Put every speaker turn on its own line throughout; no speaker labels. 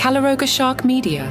Calaroga Shark Media.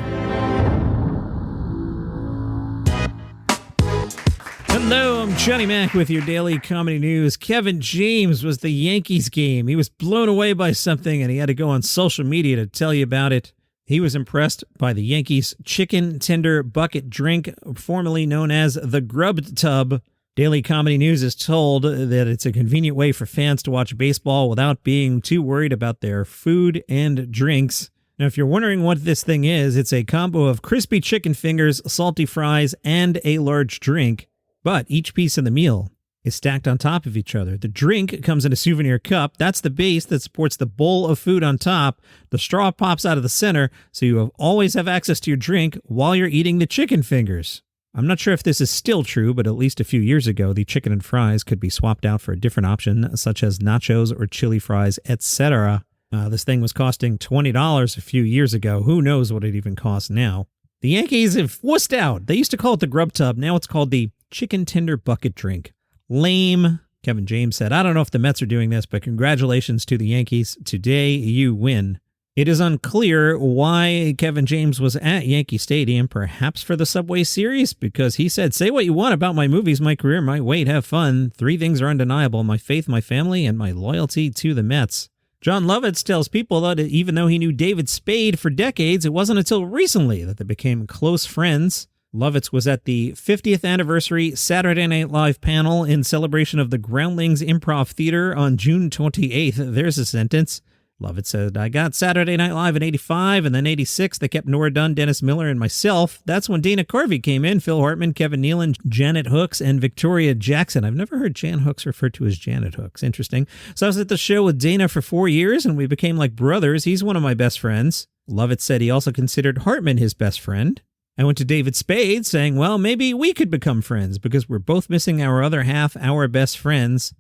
Hello, I'm Johnny Mac with your daily comedy news. Kevin James was the Yankees game. He was blown away by something and he had to go on social media to tell you about it. He was impressed by the Yankees chicken tender bucket drink, formerly known as the Grub Tub. Daily Comedy News is told that it's a convenient way for fans to watch baseball without being too worried about their food and drinks. Now, if you're wondering what this thing is, it's a combo of crispy chicken fingers, salty fries, and a large drink. But each piece of the meal is stacked on top of each other. The drink comes in a souvenir cup. That's the base that supports the bowl of food on top. The straw pops out of the center, so you always have access to your drink while you're eating the chicken fingers. I'm not sure if this is still true, but at least a few years ago, the chicken and fries could be swapped out for a different option, such as nachos or chili fries, etc. This thing was costing $20 a few years ago. Who knows what it even costs now? The Yankees have wussed out. They used to call it the Grub Tub. Now it's called the Chicken Tender Bucket Drink. Lame. Kevin James said, I don't know if the Mets are doing this, but congratulations to the Yankees. Today you win. It is unclear why Kevin James was at Yankee Stadium, perhaps for the Subway Series, because he said, say what you want about my movies, my career, my weight, have fun. 3 things are undeniable: my faith, my family, and my loyalty to the Mets. John Lovitz tells people that even though he knew David Spade for decades, it wasn't until recently that they became close friends. Lovitz was at the 50th anniversary Saturday Night Live panel in celebration of the Groundlings Improv Theater on June 28th. There's a sentence. Lovitz said, I got Saturday Night Live in 85, and then 86, they kept Nora Dunn, Dennis Miller, and myself. That's when Dana Carvey came in, Phil Hartman, Kevin Nealon, Janet Hooks, and Victoria Jackson. I've never heard Jan Hooks referred to as Janet Hooks. Interesting. So I was at the show with Dana for 4 years, and we became like brothers. He's one of my best friends. Lovitz said he also considered Hartman his best friend. I went to David Spade saying, well, maybe we could become friends because we're both missing our other half, our best friends.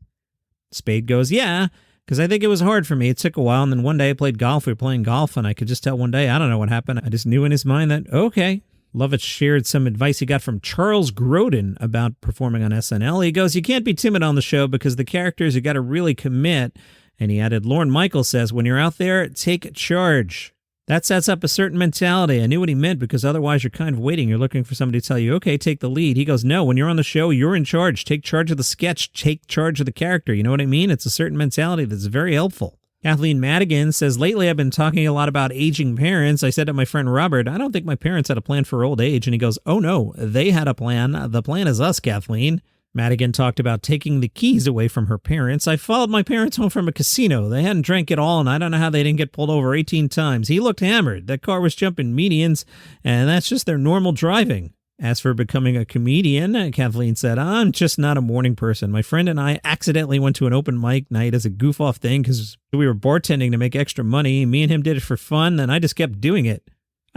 Spade goes, yeah, because I think it was hard for me. It took a while, and then one day I played golf. We were playing golf, and I could just tell one day, I don't know what happened. I just knew in his mind that, okay. Lovitz shared some advice he got from Charles Grodin about performing on SNL. He goes, you can't be timid on the show because the characters, you got to really commit. And he added, Lorne Michaels says, when you're out there, take charge. That sets up a certain mentality. I knew what he meant because otherwise you're kind of waiting. You're looking for somebody to tell you, okay, take the lead. He goes, no, when you're on the show, you're in charge. Take charge of the sketch. Take charge of the character. You know what I mean? It's a certain mentality that's very helpful. Kathleen Madigan says, lately I've been talking a lot about aging parents. I said to my friend Robert, I don't think my parents had a plan for old age. And he goes, oh no, they had a plan. The plan is us, Kathleen. Madigan talked about taking the keys away from her parents. I followed my parents home from a casino. They hadn't drank it all, and I don't know how they didn't get pulled over 18 times. He looked hammered. That car was jumping medians, and that's just their normal driving. As for becoming a comedian, Kathleen said, I'm just not a morning person. My friend and I accidentally went to an open mic night as a goof-off thing because we were bartending to make extra money. Me and him did it for fun, and I just kept doing it.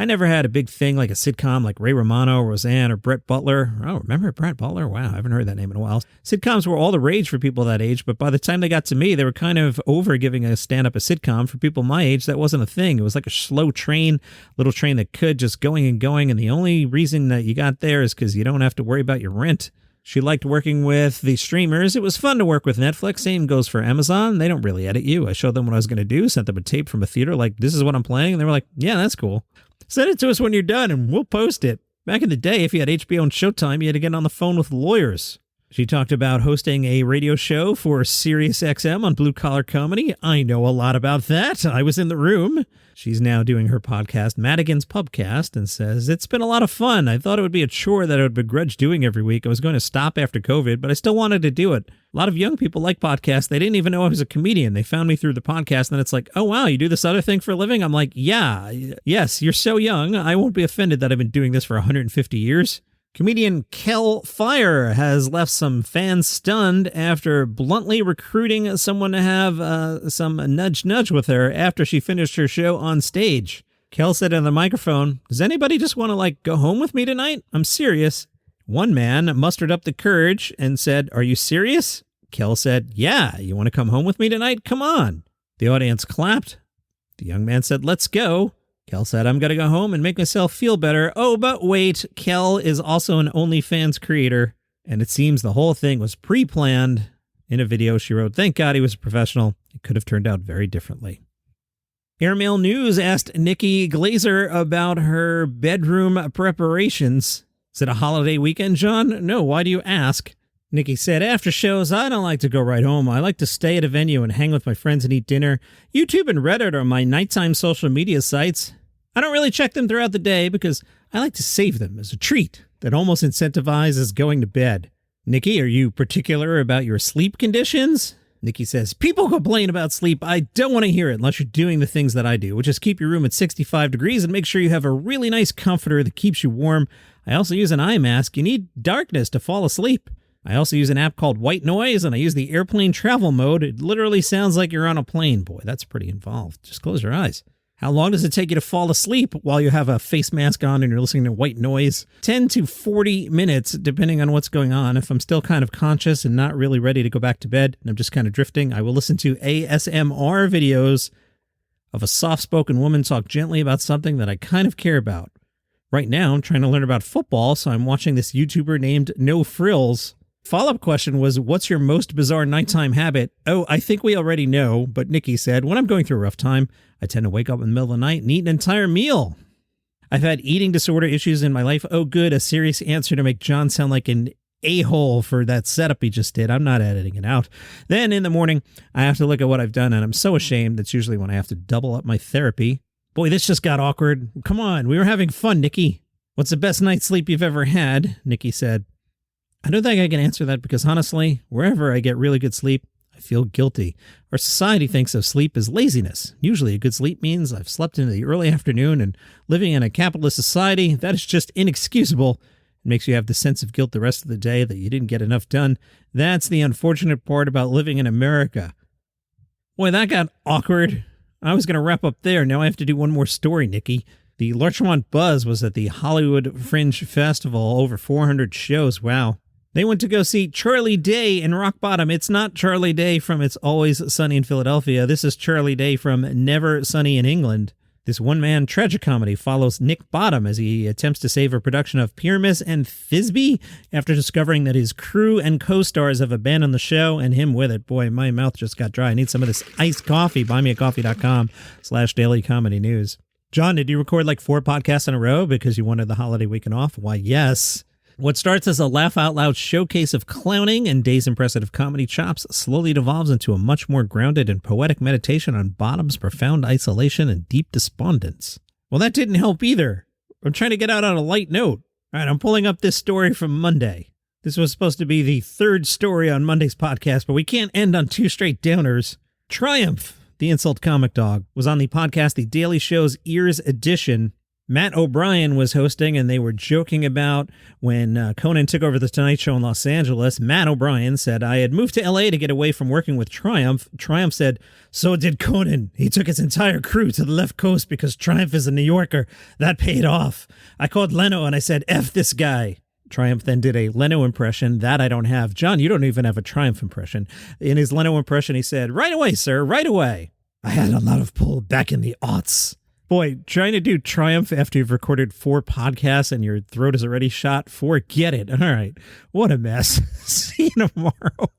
I never had a big thing like a sitcom like Ray Romano, Roseanne, or Brett Butler. Oh, remember Brett Butler? Wow, I haven't heard that name in a while. Sitcoms were all the rage for people that age, but by the time they got to me, they were kind of over giving a stand-up a sitcom. For people my age, that wasn't a thing. It was like a slow train, little train that could just going and going, and the only reason that you got there is because you don't have to worry about your rent. She liked working with the streamers. It was fun to work with Netflix. Same goes for Amazon. They don't really edit you. I showed them what I was going to do, sent them a tape from a theater like, this is what I'm playing. And they were like, yeah, that's cool. Send it to us when you're done and we'll post it. Back in the day, if you had HBO and Showtime, you had to get on the phone with lawyers. She talked about hosting a radio show for SiriusXM on Blue Collar Comedy. I know a lot about that. I was in the room. She's now doing her podcast, Madigan's Pubcast, and says, it's been a lot of fun. I thought it would be a chore that I would begrudge doing every week. I was going to stop after COVID, but I still wanted to do it. A lot of young people like podcasts. They didn't even know I was a comedian. They found me through the podcast, and then it's like, oh, wow, you do this other thing for a living? I'm like, yeah, yes, you're so young. I won't be offended that I've been doing this for 150 years. Comedian Kel Fire has left some fans stunned after bluntly recruiting someone to have some nudge with her after she finished her show on stage. Kel said in the microphone, does anybody just want to go home with me tonight? I'm serious. One man mustered up the courage and said, are you serious? Kel said, yeah, you want to come home with me tonight? Come on. The audience clapped. The young man said, let's go. Kel said, I'm going to go home and make myself feel better. Oh, but wait, Kel is also an OnlyFans creator, and it seems the whole thing was pre-planned. In a video, she wrote, thank God he was a professional. It could have turned out very differently. Airmail News asked Nikki Glaser about her bedroom preparations. Is it a holiday weekend, John? No, why do you ask? Nikki said, after shows, I don't like to go right home. I like to stay at a venue and hang with my friends and eat dinner. YouTube and Reddit are my nighttime social media sites. I don't really check them throughout the day because I like to save them as a treat that almost incentivizes going to bed. Nikki, are you particular about your sleep conditions? Nikki says, people complain about sleep. I don't want to hear it unless you're doing the things that I do, which is keep your room at 65 degrees and make sure you have a really nice comforter that keeps you warm. I also use an eye mask. You need darkness to fall asleep. I also use an app called White Noise, and I use the airplane travel mode. It literally sounds like you're on a plane. Boy, that's pretty involved. Just close your eyes. How long does it take you to fall asleep while you have a face mask on and you're listening to white noise? 10 to 40 minutes, depending on what's going on. If I'm still kind of conscious and not really ready to go back to bed, and I'm just kind of drifting, I will listen to ASMR videos of a soft-spoken woman talk gently about something that I kind of care about. Right now, I'm trying to learn about football, so I'm watching this YouTuber named No Frills. Follow-up question was, what's your most bizarre nighttime habit? Oh, I think we already know, but Nikki said, when I'm going through a rough time, I tend to wake up in the middle of the night and eat an entire meal. I've had eating disorder issues in my life. Oh, good, a serious answer to make John sound like an a-hole for that setup he just did. I'm not editing it out. Then in the morning, I have to look at what I've done, and I'm so ashamed. That's usually when I have to double up my therapy. Boy, this just got awkward. Come on, we were having fun, Nikki. What's the best night's sleep you've ever had? Nikki said. I don't think I can answer that because honestly, wherever I get really good sleep, I feel guilty. Our society thinks of sleep as laziness. Usually a good sleep means I've slept into the early afternoon, and living in a capitalist society, that is just inexcusable. It makes you have the sense of guilt the rest of the day that you didn't get enough done. That's the unfortunate part about living in America. Boy, that got awkward. I was going to wrap up there. Now I have to do one more story, Nikki. The Larchmont Buzz was at the Hollywood Fringe Festival, over 400 shows. Wow. They went to go see Charlie Day in Rock Bottom. It's not Charlie Day from It's Always Sunny in Philadelphia. This is Charlie Day from Never Sunny in England. This one-man tragicomedy follows Nick Bottom as he attempts to save a production of Pyramus and Thisbe after discovering that his crew and co-stars have abandoned the show, and him with it. Boy, my mouth just got dry. I need some of this iced coffee. buymeacoffee.com/dailycomedynews. John, did you record like 4 podcasts in a row because you wanted the holiday weekend off? Why, yes. What starts as a laugh-out-loud showcase of clowning and Day's impressive comedy chops slowly devolves into a much more grounded and poetic meditation on Bottom's profound isolation and deep despondence. Well, that didn't help either. I'm trying to get out on a light note. All right, I'm pulling up this story from Monday. This was supposed to be the 3rd story on Monday's podcast, but we can't end on 2 straight downers. Triumph, the insult comic dog, was on the podcast The Daily Show's Ears Edition. Matt O'Brien was hosting, and they were joking about when Conan took over The Tonight Show in Los Angeles. Matt O'Brien said, I had moved to L.A. to get away from working with Triumph. Triumph said, so did Conan. He took his entire crew to the left coast because Triumph is a New Yorker. That paid off. I called Leno, and I said, F this guy. Triumph then did a Leno impression. That I don't have. John, you don't even have a Triumph impression. In his Leno impression, he said, right away, sir, right away. I had a lot of pull back in the aughts. Boy, trying to do Triumph after you've recorded 4 podcasts and your throat is already shot, forget it. All right. What a mess. See you tomorrow.